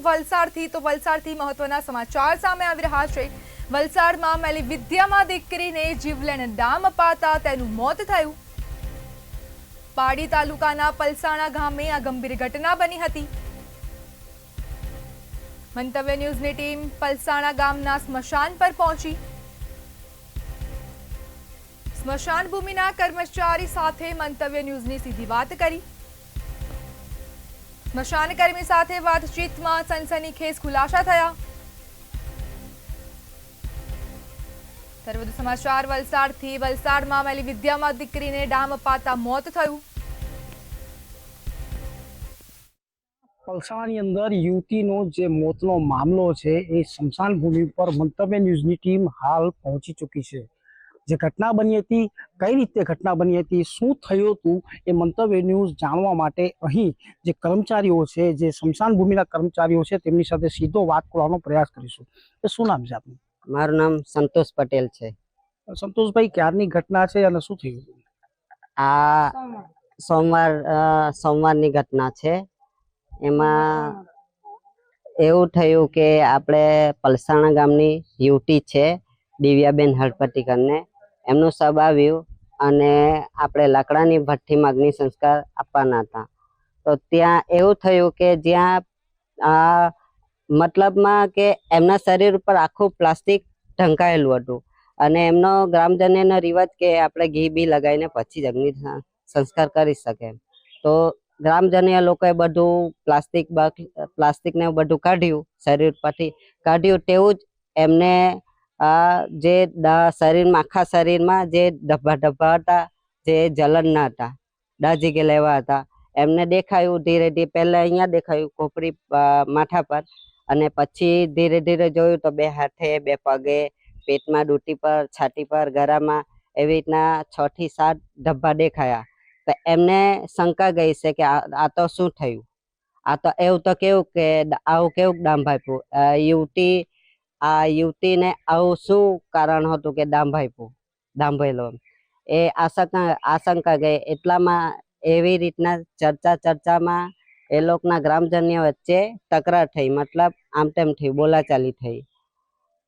વલસાડથી તો વલસાડથી મહત્વના સમાચાર સામે આવી રહ્યા છે। વલસાડમાં મેલી વિદ્યામાં દીકરીને જીવલેણ ડામ અપાતા તેનું મોત થયું। પાડી તાલુકાના પલસાણા ગામે આ ગંભીર ઘટના બની હતી। મંતવ્ય ન્યૂઝની ટીમ પલસાણા ગામના સ્મશાન પર પહોંચી। સ્મશાન ભૂમિના કર્મચારી સાથે મંતવ્ય ન્યૂઝની સીધી વાત કરી। સ્મશાન કર્મી સાથે વાતચીતમાં સનસનીખેજ ખુલાસા થયા। ત્યારે વધુ સમાચાર વલસાડથી। વલસાડમાં મેલી વિદ્યામાં દીકરીને ડામ અપાતા મોત થયું। પલસાણાની અંદર યુવતીનો જે મોતનો મામલો છે એ સ્મશાન ભૂમિ પર મંતવ્ય ન્યૂઝની ટીમ હાલ પહોંચી ચૂકી છે। જે ઘટના બની હતી, કઈ રીતે ઘટના બની હતી, શું થયું હતું, એ મંતવ્ય ન્યૂઝ જાણવા માટે અહીં જે કર્મચારીઓ છે, જે સ્મશાન ભૂમિના કર્મચારીઓ છે, તેમની સાથે સીધો વાત કરવાનો પ્રયાસ કરીશું। એ શું નામ છે આપનું? મારું નામ સંતોષ પટેલ છે। સંતોષભાઈ, ક્યારની ઘટના છે અને શું થયું? આ સોમવારની ઘટના છે। એમાં એવું થયું કે આપણે પલસાણા ગામની યુવતી છે દિવ્યાબેન હળપતિ કરીને, એમનું શબ આવ્યું અને આપણે લાકડાની ભઠ્ઠીમાં અગ્નિ સંસ્કાર આપવાના હતા। તો ત્યાં એવું થયું કે જ્યાં મતલબમાં કે એમના શરીર ઉપર આખું પ્લાસ્ટિક ઢંકાયેલું હતું અને એમનો ગ્રામજનોનો રિવાજ કે આપણે ઘી બી લગાવીને પછી જ અગ્નિ સંસ્કાર કરી શકે। તો ગ્રામજનો લોકોએ બધું પ્લાસ્ટિક ને બધું કાઢ્યું, શરીર પરથી કાઢ્યું। તેવું જ એમને જે શરીરમાં આખા શરીરમાં જે ધબ્બા હતા, જે જલન ના હતા, દાજી ગયેલા એવા હતા, એમને દેખાયું ધીરે ધીરે। પહેલા અહીંયા દેખાયું ખોપરી માથા પર, અને પછી ધીરે ધીરે જોયું તો બે હાથે, બે પગે, પેટમાં, ડૂટી પર, છાતી પર, ગળામાં એવી રીતના 6 થી 7 ધબ્બા દેખાયા। તો એમને શંકા ગઈ છે કે આ તો શું થયું? આ તો એવું તો કેવું કે આવું કેવું દાંભાઈપું યુવતીને આવું શું કારણ હતું કે દાંભાયેલો? એ આશંકા ગઈ। એટલામાં એવી રીતના ચર્ચામાં એ લોકોના ગ્રામજનો વચ્ચે તકરાર થઈ, મતલબ આમ તેમ થઈ,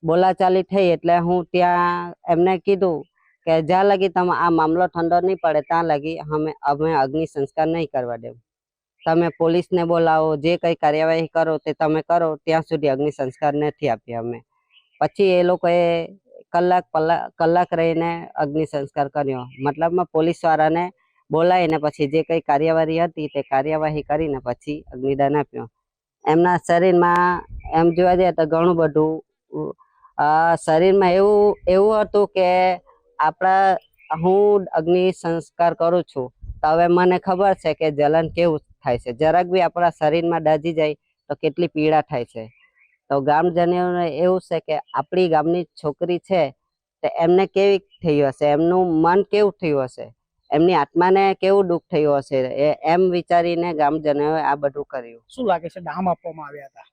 બોલાચાલી થઈ। એટલે હું ત્યાં એમને કીધું કે જ્યાં લગી તમે આ મામલો ઠંડો નહીં પડે ત્યાં લગી અમે અગ્નિ સંસ્કાર નહીં કરવા દેવું। તમે પોલીસને બોલાવો, જે કઈ કાર્યવાહી કરો તે તમે કરો, ત્યાં સુધી અગ્નિ સંસ્કાર નથી આપીએ અમે। પછી એ લોકોએ કલાક રહીને અગ્નિ સંસ્કાર કર્યો, મતલબમાં પોલીસ વાળાને બોલાવીને પછી જે કઈ કાર્યવાહી હતી તે કાર્યવાહી કરીને પછી અગ્નિદાન આપ્યો। એમના શરીરમાં એમ જોવા જઈએ તો ઘણું બધું શરીરમાં એવું હતું કે હું અગ્નિ સંસ્કાર કરું છું તો હવે મને ખબર છે કે જલન કેવું થાય છે। જરાક બી આપણા શરીરમાં દાજી જાય તો કેટલી પીડા થાય છે। તો ગ્રામજનોને એવું છે કે આપણી ગામની છોકરી છે તો એમને કેવી થયું હશે, એમનું મન કેવું થયું હશે, એમની આત્માને કેવું દુઃખ થયું હશે, એમ વિચારીને ગ્રામજનોએ આ બધું કર્યું। શું લાગે છે, ડામ આપવામાં આવ્યા હતા?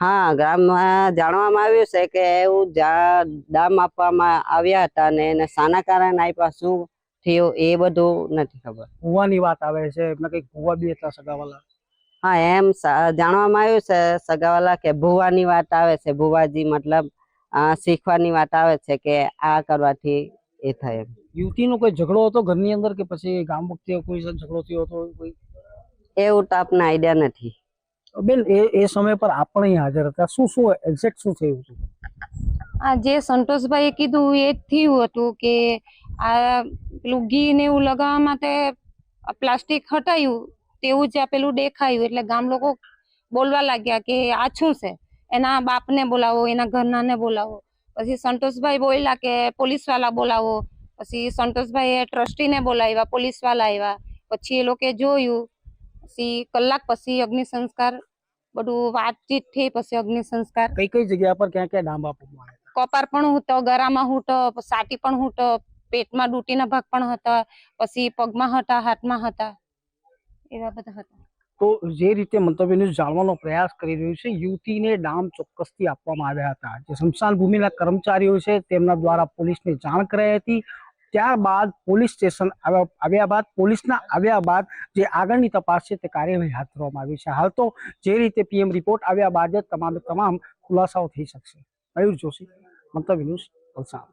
હા, ગામમાં જાણવામાં આવ્યું છે કે એવું ડામ આપવામાં આવ્યા હતા અને એને શાના કારણે આપ્યા, શું થયું એ બધું નથી ખબર। ભુવાની વાત આવે છે, એમને કઈક ભુવા બી હતા સગાવાલા? હા, એમ જાણવામાં આવ્યું છે સગાવાલા કે ભુવાની વાત આવે છે। ભુવાજી મતલબ શીખવાની વાત આવે છે કે આ કરવાથી એ થાય। યુવતીનો કોઈ ઝઘડો હતો ઘરની અંદર કે પછી ગામ વખતે કોઈ ઝઘડો થયો હતો? એવું તો આપને આઈડિયા નથી। બેન, એ સમય પર આપણે અહીં હાજર હતા, શું એક્ઝેક્ટ શું થયું હતું? આ જે સંતોષભાઈ કીધું એ થયું હતું કે આ પેલું ઘી ને એવું લગાવવા માટે પ્લાસ્ટિક હટાયું, તેવું જ પેલું દેખાયું। એટલે ગામ લોકો બોલવા લાગ્યા કે આ શું છે, એના બાપને બોલાવો, એના ઘરના ને બોલાવો। પછી સંતોષભાઈ બોલ્યા કે પોલીસ વાળા બોલાવો। પછી સંતોષભાઈ ટ્રસ્ટીને બોલાવ્યા, પોલીસ વાળા આવ્યા। પછી એ લોકો જોયું, પછી કલાક પછી અગ્નિ સંસ્કાર બધું વાતચીત થઈ। પછી અગ્નિ સંસ્કાર કઈ જગ્યા પર ક્યાં ક્યાં ડામ આપવામાં આવ્યા? કપાર પણ હતો, ગરામાં હતો, સાટી પણ હતો, પેટમાં ડૂટીના ભાગ પણ હતા, પછી પગમાં હતા, હાથમાં હતા, એવા બધા હતા। તો જે રીતે મંતવ્ય ન્યૂઝ જાણવાનો પ્રયાસ કરી રહ્યું છે, યુવતીને ડામ ચોક્કસથી આપવામાં આવ્યા હતા। જે સ્મશાન ભૂમિના કર્મચારીઓ છે તેમના દ્વારા પોલીસને જાણ કરાઈ હતી। ત્યારબાદ પોલીસ સ્ટેશન આવ્યા બાદ પોલીસના આવ્યા બાદ જે આગળની તપાસ છે તે કાર્યવાહી હાથ ધરવામાં આવી છે. હાલ તો જે રીતે પીએમ રિપોર્ટ આવ્યા બાદ જ તમામ ખુલાસાઓ થઈ શકશે. મયુર જોશી, મંતવ્ય ન્યૂઝ, વલસાડ.